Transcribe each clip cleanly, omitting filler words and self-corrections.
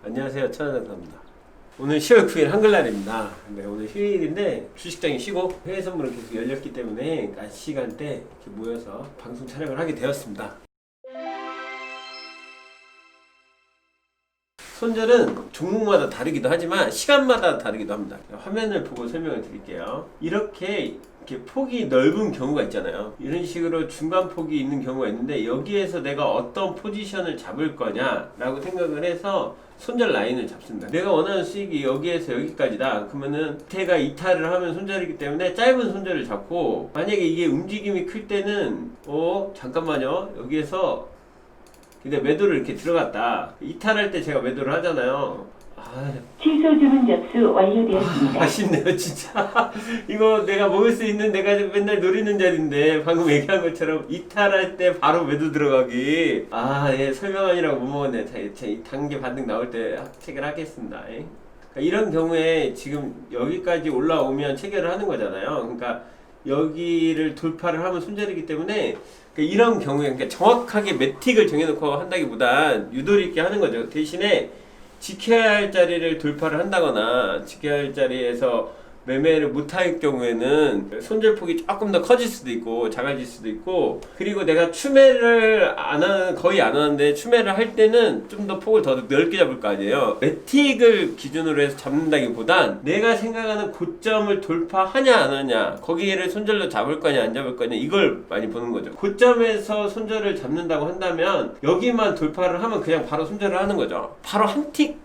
안녕하세요, 천하장사입니다. 오늘 10월 9일 한글날입니다. 네, 오늘 휴일인데 주식장이 쉬고 해외 선물은 계속 열렸기 때문에 낮 시간대 이렇게 모여서 방송 촬영을 하게 되었습니다. 손절은 종목마다 다르기도 하지만 시간마다 다르기도 합니다. 화면을 보고 설명을 드릴게요. 이렇게 폭이 넓은 경우가 있잖아요. 이런 식으로 중간 폭이 있는 경우가 있는데 여기에서 내가 어떤 포지션을 잡을 거냐 라고 생각을 해서 손절 라인을 잡습니다. 내가 원하는 수익이 여기에서 여기까지다 그러면은 밑에가 이탈을 하면 손절이기 때문에 짧은 손절을 잡고, 만약에 이게 움직임이 클 때는 잠깐만요, 여기에서 근데 매도를 이렇게 들어갔다, 이탈할 때 제가 매도를 하잖아요. 취소 주문 접수 완료되었습니다. 아쉽네요 진짜. 이거 내가 먹을 수 있는, 내가 맨날 노리는 자리인데 방금 얘기한 것처럼 이탈할 때 바로 매도 들어가기. 예, 설명하느라고 못 먹었네. 단계 반등 나올 때 체결 하겠습니다. 그러니까 이런 경우에 지금 여기까지 올라오면 체결을 하는 거잖아요. 그러니까 여기를 돌파를 하면 손절이기 때문에, 이런 경우에 그러니까 정확하게 매틱을 정해놓고 한다기보단 유도리 있게 하는 거죠. 대신에 지켜야 할 자리를 돌파를 한다거나 지켜야 할 자리에서 매매를 못할 경우에는 손절폭이 조금 더 커질 수도 있고 작아질 수도 있고, 그리고 내가 추매를 거의 안 하는데 추매를 할 때는 좀 더 폭을 더 넓게 잡을 거 아니에요. 매틱을 기준으로 해서 잡는다기보단 내가 생각하는 고점을 돌파하냐 안 하냐, 거기를 손절로 잡을 거냐 안 잡을 거냐, 이걸 많이 보는 거죠. 고점에서 손절을 잡는다고 한다면 여기만 돌파를 하면 그냥 바로 손절을 하는 거죠. 바로 한 틱,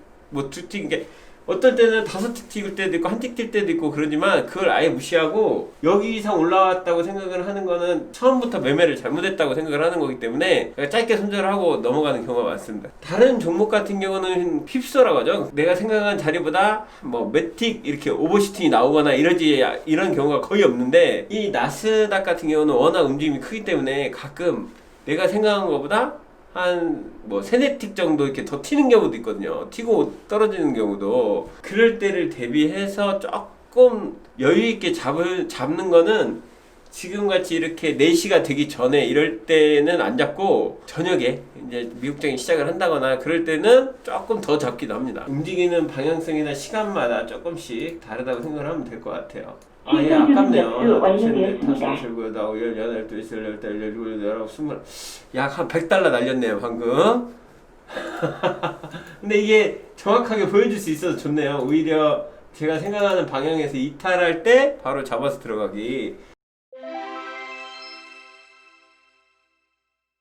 두 틱, 이게 어떨 때는 5틱 튀길 때도 있고 한 틱 뛸 때도 있고 그러지만, 그걸 아예 무시하고 여기 이상 올라왔다고 생각을 하는 거는 처음부터 매매를 잘못했다고 생각을 하는 거기 때문에 짧게 손절을 하고 넘어가는 경우가 많습니다. 다른 종목 같은 경우는 휩쓸어라고 하죠. 내가 생각한 자리보다 몇 틱 이렇게 오버슈팅이 나오거나 이런 경우가 거의 없는데, 이 나스닥 같은 경우는 워낙 움직임이 크기 때문에 가끔 내가 생각한 것보다 한 세네 틱 정도 이렇게 더 튀는 경우도 있거든요. 튀고 떨어지는 경우도. 그럴 때를 대비해서 조금 여유 있게 잡는 거는 지금같이 이렇게 4시가 되기 전에 이럴 때는 안 잡고, 저녁에 이제 미국장이 시작을 한다거나 그럴 때는 조금 더 잡기도 합니다. 움직이는 방향성이나 시간마다 조금씩 다르다고 생각을 하면 될 것 같아요. 예, 아깝네요. 약 한 100달러 날렸네요 방금. 근데 이게 정확하게 보여줄 수 있어서 좋네요. 오히려 제가 생각하는 방향에서 이탈할 때 바로 잡아서 들어가기.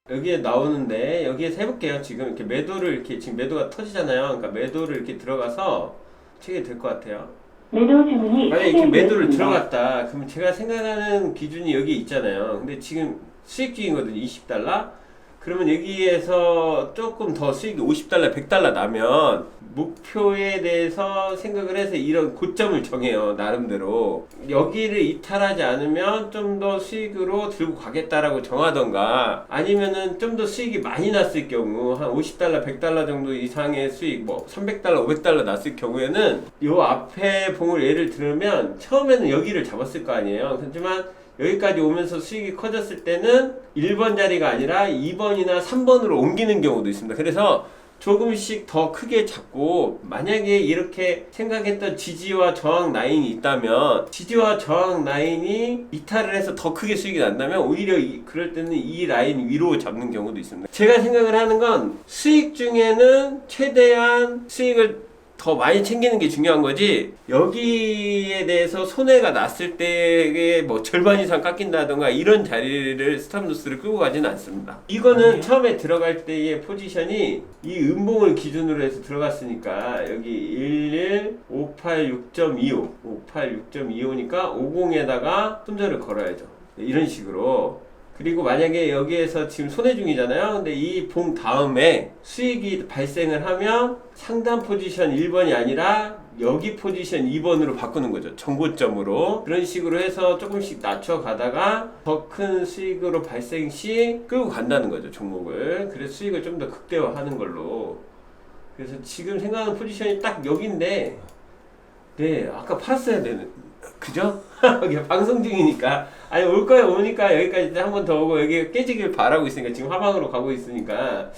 여기에 나오는데, 여기에서 해볼게요. 지금 이렇게 매도를 지금 매도가 터지잖아요. 그러니까 매도를 이렇게 들어가서 체결이 될 것 같아요. 매도 주문이 만약에 이렇게 매도를 들어갔다 그러면 제가 생각하는 기준이 여기 있잖아요. 근데 지금 수익 중이거든요. 20달러. 그러면 여기에서 조금 더 수익이 50달러, 100달러 나면 목표에 대해서 생각을 해서 이런 고점을 정해요. 나름대로. 여기를 이탈하지 않으면 좀 더 수익으로 들고 가겠다라고 정하던가, 아니면은 좀 더 수익이 많이 났을 경우 한 50달러, 100달러 정도 이상의 수익, 300달러, 500달러 났을 경우에는 요 앞에 봉을 예를 들면 처음에는 여기를 잡았을 거 아니에요. 하지만 여기까지 오면서 수익이 커졌을 때는 1번 자리가 아니라 2번이나 3번으로 옮기는 경우도 있습니다. 그래서 조금씩 더 크게 잡고, 만약에 이렇게 생각했던 지지와 저항 라인이 있다면 지지와 저항 라인이 이탈을 해서 더 크게 수익이 난다면 오히려 그럴 때는 이 라인 위로 잡는 경우도 있습니다. 제가 생각을 하는 건 수익 중에는 최대한 수익을 더 많이 챙기는 게 중요한 거지, 여기에 대해서 손해가 났을 때에 절반 이상 깎인다던가 이런 자리를 스탑로스를 끌고 가지는 않습니다. 이거는 처음에 들어갈 때의 포지션이 이 음봉을 기준으로 해서 들어갔으니까 여기 11586.25 586.25니까 50에다가 손절을 걸어야죠. 이런 식으로. 그리고 만약에 여기에서 지금 손해 중이잖아요. 근데 이 봉 다음에 수익이 발생을 하면 상단 포지션 1번이 아니라 여기 포지션 2번으로 바꾸는 거죠. 정고점으로. 그런 식으로 해서 조금씩 낮춰가다가 더 큰 수익으로 발생 시 끌고 간다는 거죠, 종목을. 그래서 수익을 좀 더 극대화하는 걸로. 그래서 지금 생각하는 포지션이 딱 여기인데, 네, 아까 팔았어야 되는, 그죠? 방송 중이니까. 아니, 올 거에 오니까 여기까지 한 번 더 오고, 여기 깨지길 바라고 있으니까, 지금 하방으로 가고 있으니까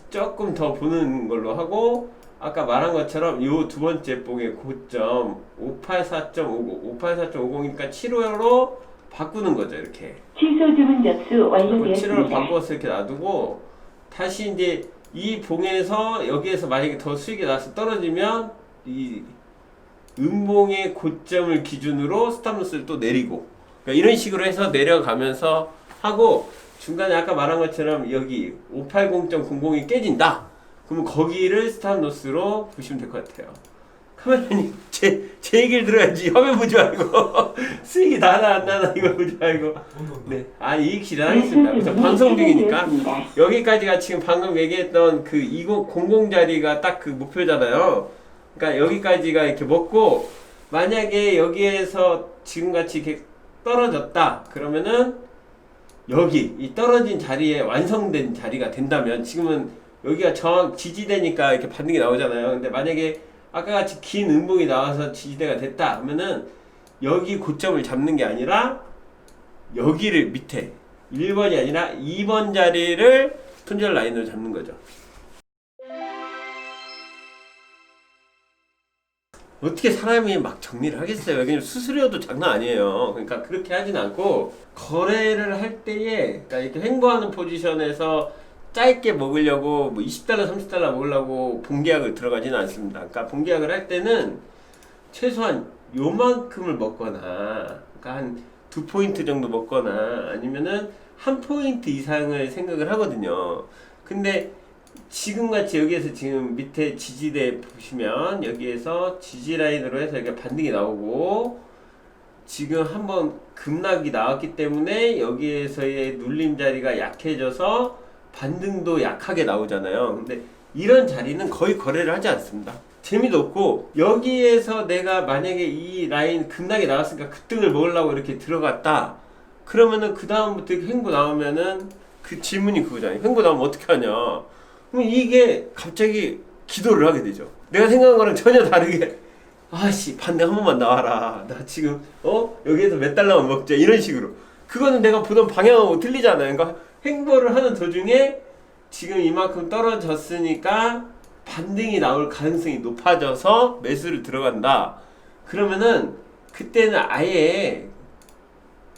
조금 더 보는 걸로 하고, 아까 말한 것처럼 요 두 번째 봉의 고점 584.50, 584.50이니까 7호로 바꾸는 거죠. 이렇게. 취소 주문 접수 7호로 완료되었습니다. 바꿔서 이렇게 놔두고 다시 이제 이 봉에서 여기에서 만약에 더 수익이 나서 떨어지면 이 음봉의 고점을 기준으로 스탑로스를 또 내리고, 그러니까 이런 식으로 해서 내려가면서 하고, 중간에 아까 말한 것처럼 여기 580.00이 깨진다. 그러면 거기를 스탑로스로 보시면 될 것 같아요. 카메라님 제 얘기를 들어야지. 화면 보지 말고 수익이 나나 안 나나 이거 보지 말고. 네, 이익 실현하겠습니다. 그래서 방송 중이니까 여기까지가 지금 방금 얘기했던 그 2000 자리가 딱 그 목표잖아요. 그러니까 여기까지가 이렇게 먹고, 만약에 여기에서 지금같이 이렇게 떨어졌다 그러면은 여기 이 떨어진 자리에 완성된 자리가 된다면, 지금은 여기가 저항 지지대니까 이렇게 반등이 나오잖아요. 근데 만약에 아까 같이 긴 음봉이 나와서 지지대가 됐다 하면은 여기 고점을 잡는 게 아니라 여기를 밑에 1번이 아니라 2번 자리를 손절 라인으로 잡는 거죠. 어떻게 사람이 막 정리를 하겠어요. 왜냐면 수수료도 장난 아니에요. 그러니까 그렇게 하진 않고, 거래를 할 때에, 그러니까 이렇게 횡보하는 포지션에서 짧게 먹으려고 뭐 20달러 30달러 먹으려고 본계약을 들어가지는 않습니다. 그러니까 본계약을 할 때는 최소한 요만큼을 먹거나, 그러니까 한 2포인트 정도 먹거나 아니면은 1포인트 이상을 생각을 하거든요. 근데 지금같이 여기에서 지금 밑에 지지대 보시면 여기에서 지지라인으로 해서 이렇게 반등이 나오고, 지금 한번 급락이 나왔기 때문에 여기에서의 눌림 자리가 약해져서 반등도 약하게 나오잖아요. 근데 이런 자리는 거의 거래를 하지 않습니다. 재미도 없고, 여기에서 내가 만약에 이 라인 급락이 나왔으니까 급등을 먹으려고 이렇게 들어갔다 그러면은 그 다음부터 횡보 나오면은 그 질문이 그거잖아요. 횡보 나오면 어떻게 하냐. 그럼 이게 갑자기 기도를 하게 되죠. 내가 생각한 거랑 전혀 다르게, 아씨 반등 한 번만 나와라. 나 지금 여기에서 몇 달러만 먹자. 이런 식으로. 그거는 내가 보던 방향하고 틀리잖아요. 그러니까 횡보를 하는 도중에 지금 이만큼 떨어졌으니까 반등이 나올 가능성이 높아져서 매수를 들어간다. 그러면은 그때는 아예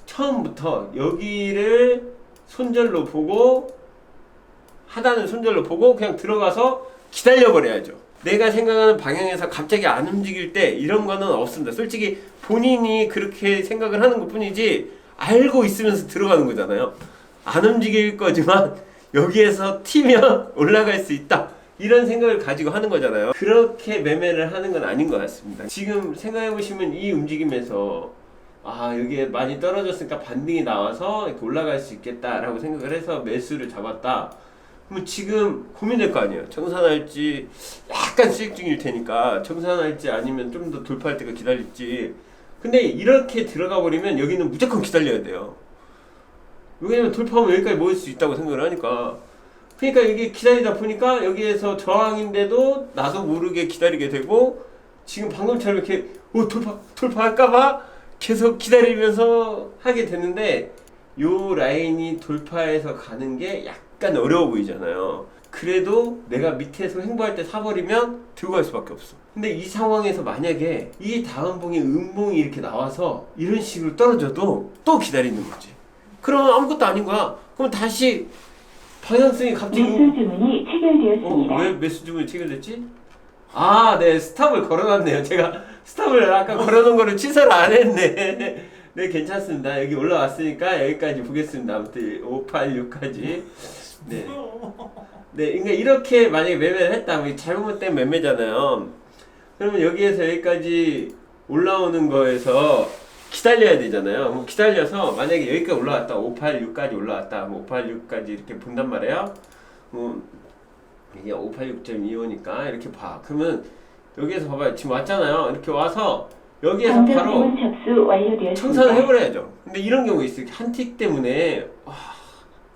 처음부터 여기를 손절로 보고, 하단을 손절로 보고 그냥 들어가서 기다려버려야죠. 내가 생각하는 방향에서 갑자기 안 움직일 때 이런 거는 없습니다. 솔직히 본인이 그렇게 생각을 하는 것 뿐이지 알고 있으면서 들어가는 거잖아요. 안 움직일 거지만 여기에서 튀면 올라갈 수 있다, 이런 생각을 가지고 하는 거잖아요. 그렇게 매매를 하는 건 아닌 것 같습니다. 지금 생각해 보시면 이 움직임에서 여기에 많이 떨어졌으니까 반등이 나와서 이렇게 올라갈 수 있겠다라고 생각을 해서 매수를 잡았다. 그럼 지금 고민될 거 아니에요. 정산할지, 약간 수익 중일 테니까 정산할지 아니면 좀 더 돌파할 때가 기다릴지. 근데 이렇게 들어가 버리면 여기는 무조건 기다려야 돼요. 왜냐면 돌파하면 여기까지 모일 수 있다고 생각을 하니까. 그러니까 이게 기다리다 보니까 여기에서 저항인데도 나도 모르게 기다리게 되고, 지금 방금처럼 이렇게 돌파할까봐 계속 기다리면서 하게 되는데, 요 라인이 돌파해서 가는 게 약간 어려워 보이잖아요. 그래도 내가 밑에서 횡보할 때 사버리면 들고 갈 수밖에 없어. 근데 이 상황에서 만약에 이 다음 봉에 음봉이 이렇게 나와서 이런 식으로 떨어져도 또 기다리는 거지. 그러면 아무것도 아닌 거야. 그럼 다시 방향성이 갑자기 매수 주문이 체결되었습니다. 왜 매수 주문이 체결됐지? 네, 스탑을 걸어놨네요. 제가 스탑을 아까 걸어놓은 거를 취소를 안 했네. 네, 괜찮습니다. 여기 올라왔으니까 여기까지 보겠습니다. 아무튼 586까지. 네. 네, 그러니까 이렇게 만약에 매매를 했다, 잘못된 매매잖아요. 그러면 여기에서 여기까지 올라오는 거에서 기다려야 되잖아요. 뭐 기다려서 만약에 여기까지 올라왔다, 586까지 올라왔다, 586까지 이렇게 본단 말이에요. 이게 586.25니까 이렇게 봐. 그러면 여기에서 봐봐요. 지금 왔잖아요. 이렇게 와서 여기에서 바로 청산을 해버려야죠. 근데 이런 경우 있어요. 한틱 때문에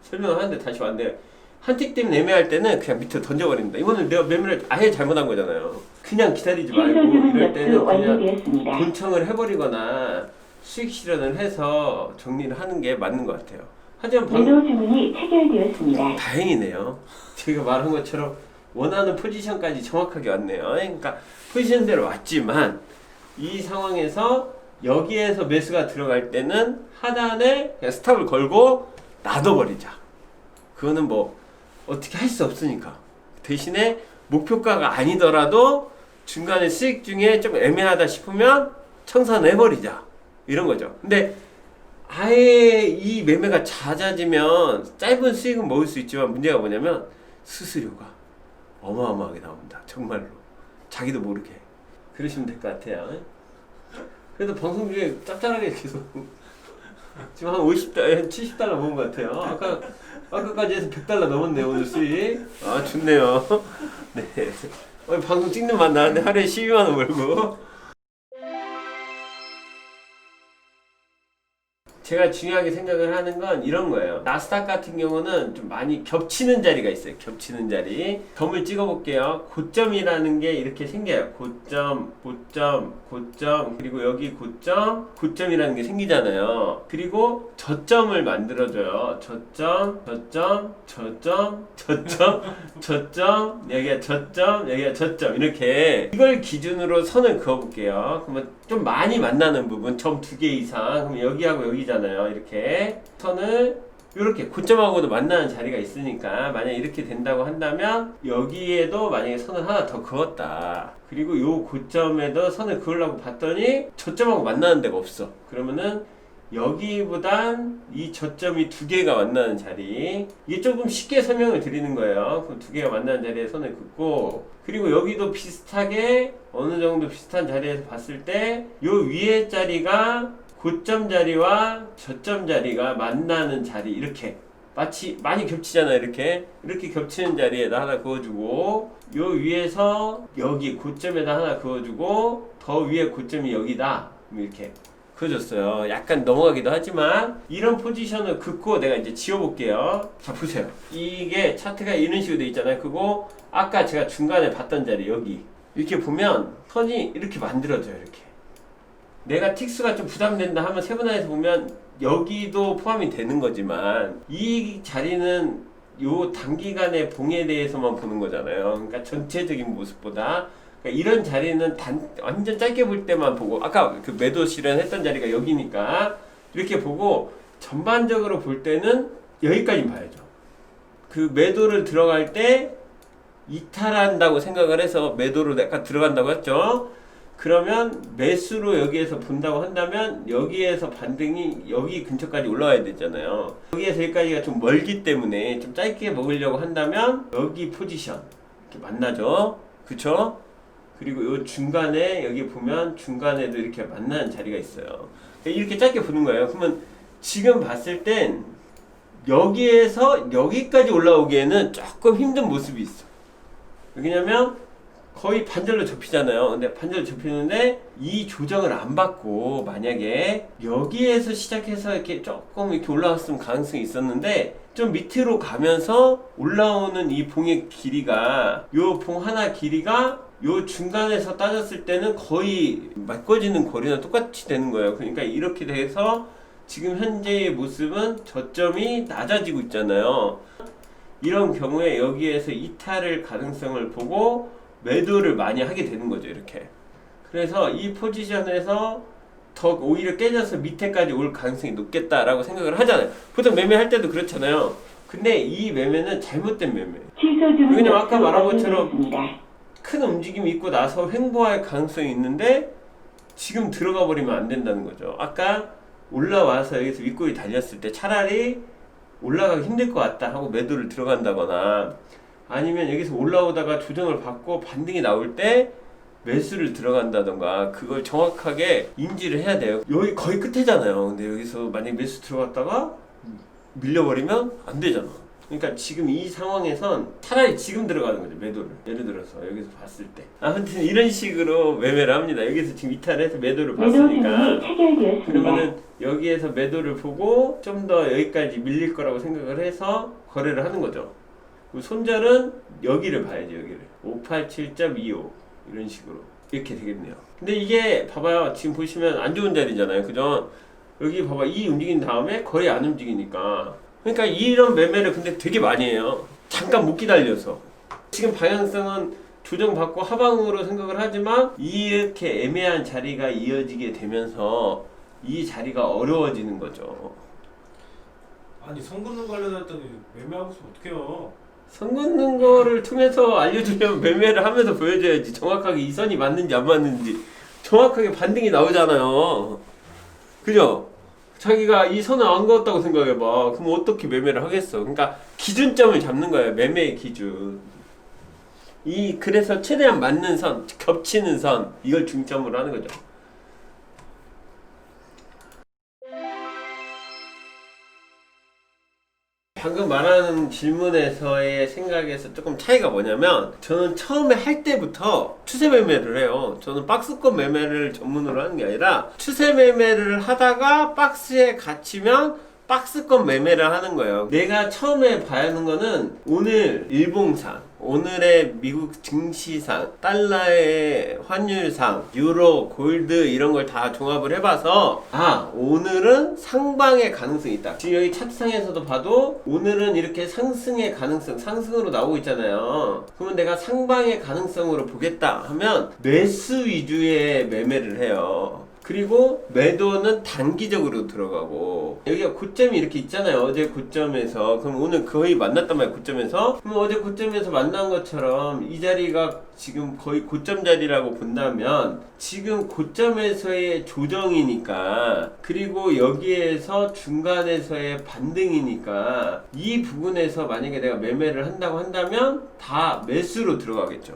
설명을 하는데 다시 왔는데, 한틱 때문에 애매할 때는 그냥 밑에 던져버립니다. 이거는 내가 매매를 아예 잘못한 거잖아요. 그냥 기다리지 말고 이럴 때는 그냥 본청을 해버리거나 수익 실현을 해서 정리를 하는 게 맞는 것 같아요. 하지만 매도 주문이 체결되었습니다. 다행이네요. 제가 말한 것처럼 원하는 포지션까지 정확하게 왔네요. 그러니까 포지션대로 왔지만 이 상황에서 여기에서 매수가 들어갈 때는 하단에 그냥 스탑을 걸고 놔둬버리자. 그거는 뭐 어떻게 할 수 없으니까. 대신에 목표가가 아니더라도 중간에 수익 중에 좀 애매하다 싶으면 청산해버리자. 이런 거죠. 근데 아예 이 매매가 잦아지면 짧은 수익은 먹을 수 있지만 문제가 뭐냐면 수수료가 어마어마하게 나옵니다. 정말로. 자기도 모르게. 그러시면 될 것 같아요. 그래도 방송 중에 짭짤하게 계속 지금 한 50달러, 한 70달러 모은 것 같아요. 아까까지 해서 100달러 넘었네요, 오늘 수익. 아, 좋네요. 네. 방송 찍는 맛 나는데 하루에 12만원 벌고. 제가 중요하게 생각을 하는 건 이런 거예요. 나스닥 같은 경우는 좀 많이 겹치는 자리가 있어요. 겹치는 자리. 점을 찍어 볼게요. 고점이라는 게 이렇게 생겨요. 고점, 그리고 여기 고점이라는 게 생기잖아요. 그리고 저점을 만들어줘요. 저점, 여기가 저점, 이렇게. 이걸 기준으로 선을 그어 볼게요. 그러면 좀 많이 만나는 부분, 점 2개 이상. 그럼 여기하고 여기잖아요. 이렇게 선을 이렇게 고점하고도 만나는 자리가 있으니까 만약 이렇게 된다고 한다면 여기에도 만약에 선을 하나 더 그었다. 그리고 요 고점에도 선을 그으려고 봤더니 저점하고 만나는 데가 없어. 그러면은 여기보단 이 저점이 2개가 만나는 자리, 이게 조금 쉽게 설명을 드리는 거예요. 그럼 2개가 만나는 자리에 선을 긋고, 그리고 여기도 비슷하게 어느 정도 비슷한 자리에서 봤을 때 요 위에 자리가 고점 자리와 저점 자리가 만나는 자리, 이렇게 마치 많이 겹치잖아요. 이렇게 겹치는 자리에다 하나 그어주고, 요 위에서 여기 고점에다 하나 그어주고, 더 위에 고점이 여기다, 이렇게 그어줬어요. 약간 넘어가기도 하지만 이런 포지션을 긋고 내가 이제 지워볼게요. 자, 보세요. 이게 차트가 이런 식으로 돼 있잖아요. 그리고 아까 제가 중간에 봤던 자리, 여기 이렇게 보면 선이 이렇게 만들어져요. 이렇게 내가 틱수가 좀 부담된다 하면 세분화해서 보면 여기도 포함이 되는 거지만 이 자리는 요 단기간의 봉에 대해서만 보는 거잖아요. 그러니까 전체적인 모습보다, 그러니까 이런 자리는 완전 짧게 볼 때만 보고, 아까 그 매도 실현했던 자리가 여기니까 이렇게 보고, 전반적으로 볼 때는 여기까지 봐야죠. 그 매도를 들어갈 때 이탈한다고 생각을 해서 매도로 약간 들어간다고 했죠. 그러면 매수로 여기에서 본다고 한다면 여기에서 반등이 여기 근처까지 올라와야 되잖아요. 여기에서 여기까지가 좀 멀기 때문에 좀 짧게 먹으려고 한다면 여기 포지션 이렇게 만나죠. 그쵸? 그리고 요 중간에 여기 보면 중간에도 이렇게 만나는 자리가 있어요. 이렇게 짧게 보는 거예요. 그러면 지금 봤을 땐 여기에서 여기까지 올라오기에는 조금 힘든 모습이 있어. 왜냐면 거의 반절로 접히잖아요. 근데 반절로 접히는데 이 조정을 안 받고 만약에 여기에서 시작해서 이렇게 조금 이렇게 올라왔으면 가능성이 있었는데, 좀 밑으로 가면서 올라오는 이 봉의 길이가, 요 봉 하나 길이가 요 중간에서 따졌을 때는 거의 맞꿔지는 거리나 똑같이 되는 거예요. 그러니까 이렇게 돼서 지금 현재의 모습은 저점이 낮아지고 있잖아요. 이런 경우에 여기에서 이탈을 가능성을 보고 매도를 많이 하게 되는 거죠. 이렇게. 그래서 이 포지션에서 더 오히려 깨져서 밑에까지 올 가능성이 높겠다라고 생각을 하잖아요. 보통 매매할 때도 그렇잖아요. 근데 이 매매는 잘못된 매매예요. 왜냐면 아까 말한 것처럼 큰 움직임이 있고 나서 횡보할 가능성이 있는데 지금 들어가 버리면 안 된다는 거죠. 아까 올라와서 여기서 윗골이 달렸을 때 차라리 올라가기 힘들 것 같다 하고 매도를 들어간다거나, 아니면 여기서 올라오다가 조정을 받고 반등이 나올 때 매수를 들어간다던가, 그걸 정확하게 인지를 해야 돼요. 여기 거의 끝에잖아요. 근데 여기서 만약에 매수 들어갔다가 밀려버리면 안 되잖아. 그러니까 지금 이 상황에선 차라리 지금 들어가는 거죠. 매도를. 예를 들어서 여기서 봤을 때. 아무튼 이런 식으로 매매를 합니다. 여기서 지금 이탈해서 매도를 봤으니까. 그러면은 여기에서 매도를 보고 좀 더 여기까지 밀릴 거라고 생각을 해서 거래를 하는 거죠. 손절은 여기를 봐야죠. 여기를 587.25 이런 식으로 이렇게 되겠네요. 근데 이게 봐봐요. 지금 보시면 안 좋은 자리잖아요. 그죠? 여기 봐봐. 이 움직인 다음에 거의 안 움직이니까. 그러니까 이런 매매를 근데 되게 많이 해요. 잠깐 못 기다려서. 지금 방향성은 조정받고 하방으로 생각을 하지만 이렇게 애매한 자리가 이어지게 되면서 이 자리가 어려워지는 거죠. 아니 선긋는 관련했더니 매매하고 있으면 어떡해요. 선 긋는 거를 통해서 알려주면 매매를 하면서 보여줘야지. 정확하게 이 선이 맞는지 안 맞는지 정확하게 반등이 나오잖아요. 그죠? 자기가 이 선을 안 그었다고 생각해봐. 그럼 어떻게 매매를 하겠어? 그러니까 기준점을 잡는 거예요. 매매의 기준. 그래서 최대한 맞는 선, 겹치는 선, 이걸 중점으로 하는 거죠. 방금 말하는 질문에서의 생각에서 조금 차이가 뭐냐면, 저는 처음에 할 때부터 추세 매매를 해요. 저는 박스권 매매를 전문으로 하는 게 아니라 추세 매매를 하다가 박스에 갇히면 박스권 매매를 하는 거예요. 내가 처음에 봐야 하는 거는 오늘 일봉상, 오늘의 미국 증시상, 달러의 환율상, 유로, 골드 이런 걸 다 종합을 해봐서 오늘은 상방의 가능성이 있다. 지금 여기 차트상에서도 봐도 오늘은 이렇게 상승의 가능성, 상승으로 나오고 있잖아요. 그러면 내가 상방의 가능성으로 보겠다 하면 매수 위주의 매매를 해요. 그리고 매도는 단기적으로 들어가고, 여기가 고점이 이렇게 있잖아요. 어제 고점에서. 그럼 오늘 거의 만났단 말이에요. 고점에서. 그럼 어제 고점에서 만난 것처럼 이 자리가 지금 거의 고점 자리라고 본다면, 지금 고점에서의 조정이니까, 그리고 여기에서 중간에서의 반등이니까, 이 부분에서 만약에 내가 매매를 한다고 한다면 다 매수로 들어가겠죠.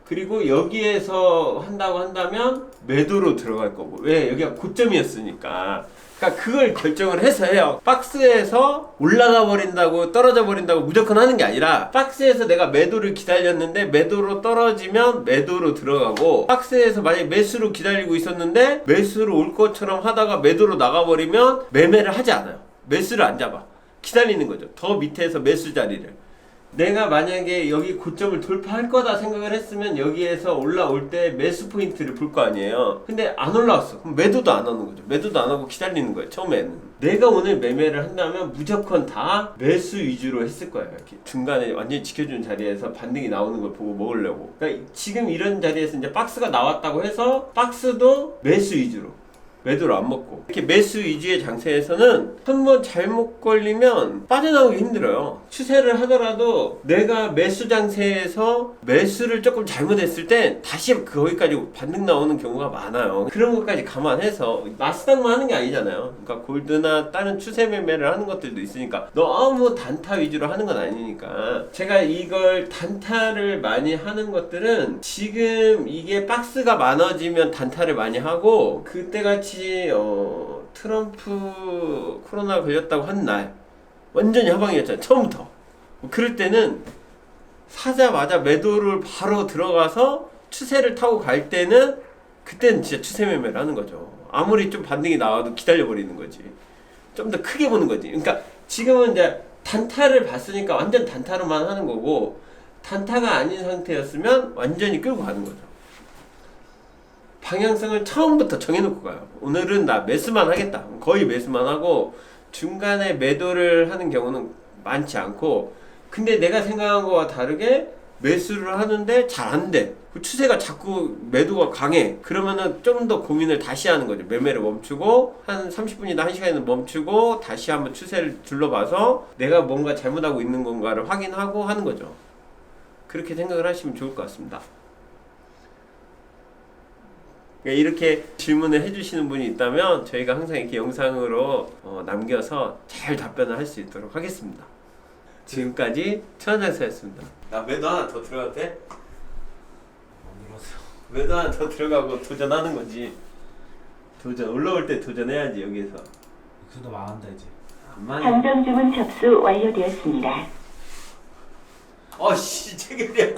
그리고 여기에서 한다고 한다면 매도로 들어갈 거고. 왜? 여기가 고점이었으니까. 그러니까 그걸 결정을 해서 해요. 박스에서 올라가 버린다고, 떨어져 버린다고 무조건 하는 게 아니라, 박스에서 내가 매도를 기다렸는데 매도로 떨어지면 매도로 들어가고, 박스에서 만약에 매수로 기다리고 있었는데 매수로 올 것처럼 하다가 매도로 나가버리면 매매를 하지 않아요. 매수를 안 잡아. 기다리는 거죠. 더 밑에서 매수 자리를. 내가 만약에 여기 고점을 돌파할 거다 생각을 했으면 여기에서 올라올 때 매수 포인트를 볼 거 아니에요. 근데 안 올라왔어. 그럼 매도도 안 하는 거죠. 매도도 안 하고 기다리는 거예요. 처음에는. 내가 오늘 매매를 한다면 무조건 다 매수 위주로 했을 거예요. 이렇게 중간에 완전히 지켜주는 자리에서 반등이 나오는 걸 보고 먹으려고. 그러니까 지금 이런 자리에서 이제 박스가 나왔다고 해서 박스도 매수 위주로, 매도를 안 먹고, 이렇게 매수 위주의 장세에서는 한번 잘못 걸리면 빠져나오기 힘들어요. 추세를 하더라도 내가 매수 장세에서 매수를 조금 잘못했을 땐 다시 거기까지 반등 나오는 경우가 많아요. 그런 것까지 감안해서 나스닥만 하는 게 아니잖아요. 그러니까 골드나 다른 추세 매매를 하는 것들도 있으니까 너무 단타 위주로 하는 건 아니니까. 제가 이걸 단타를 많이 하는 것들은 지금 이게 박스가 많아지면 단타를 많이 하고, 그때같이 트럼프 코로나 걸렸다고 한 날 완전히 하방이었잖아요. 처음부터. 그럴 때는 사자마자 매도를 바로 들어가서 추세를 타고 갈 때는, 그때는 진짜 추세 매매를 하는 거죠. 아무리 좀 반등이 나와도 기다려버리는 거지. 좀 더 크게 보는 거지. 그러니까 지금은 이제 단타를 봤으니까 완전 단타로만 하는 거고, 단타가 아닌 상태였으면 완전히 끌고 가는 거죠. 방향성을 처음부터 정해놓고 가요. 오늘은 나 매수만 하겠다. 거의 매수만 하고, 중간에 매도를 하는 경우는 많지 않고, 근데 내가 생각한 거와 다르게 매수를 하는데 잘 안 돼. 그 추세가 자꾸 매도가 강해. 그러면은 좀 더 고민을 다시 하는 거죠. 매매를 멈추고 한 30분이나 1시간이나 멈추고 다시 한번 추세를 둘러봐서 내가 뭔가 잘못하고 있는 건가를 확인하고 하는 거죠. 그렇게 생각을 하시면 좋을 것 같습니다. 이렇게 질문을 해주시는 분이 있다면 저희가 항상 이렇게 영상으로 남겨서 잘 답변을 할 수 있도록 하겠습니다. 지금까지 최원장사였습니다. 나 매도 하나 더 들어가도 돼? 매도 하나 더 들어가고 도전하는 거지. 도전, 올라올 때 도전해야지. 여기에서 그래도 망한다 이제. 안 많이. 당첨 주문 접수 완료되었습니다. 체결이야.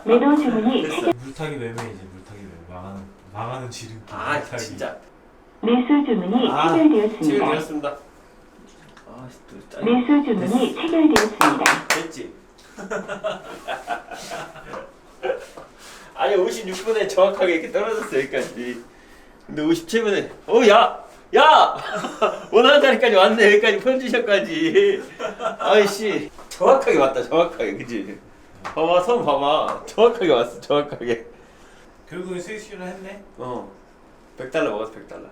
매도 주문이 됐어. 물타기 매매이지. 물타기 매매. 망하는 지름. 진짜. 매수 주문이 체결되었습니다. 체결되었습니다. 또 짜증. 매수 주문이 체결되었습니다. 됐지? 아니 56분에 정확하게 이렇게 떨어졌어 여기까지. 근데 57분에 야! 원하는 자리까지 왔네. 여기까지 포지션까지. 아이씨 정확하게 왔다. 정확하게. 그치? 봐봐 선 봐봐 정확하게 왔어 정확하게. 결국엔 스위치를 했네. 100달러 먹었어 100달러.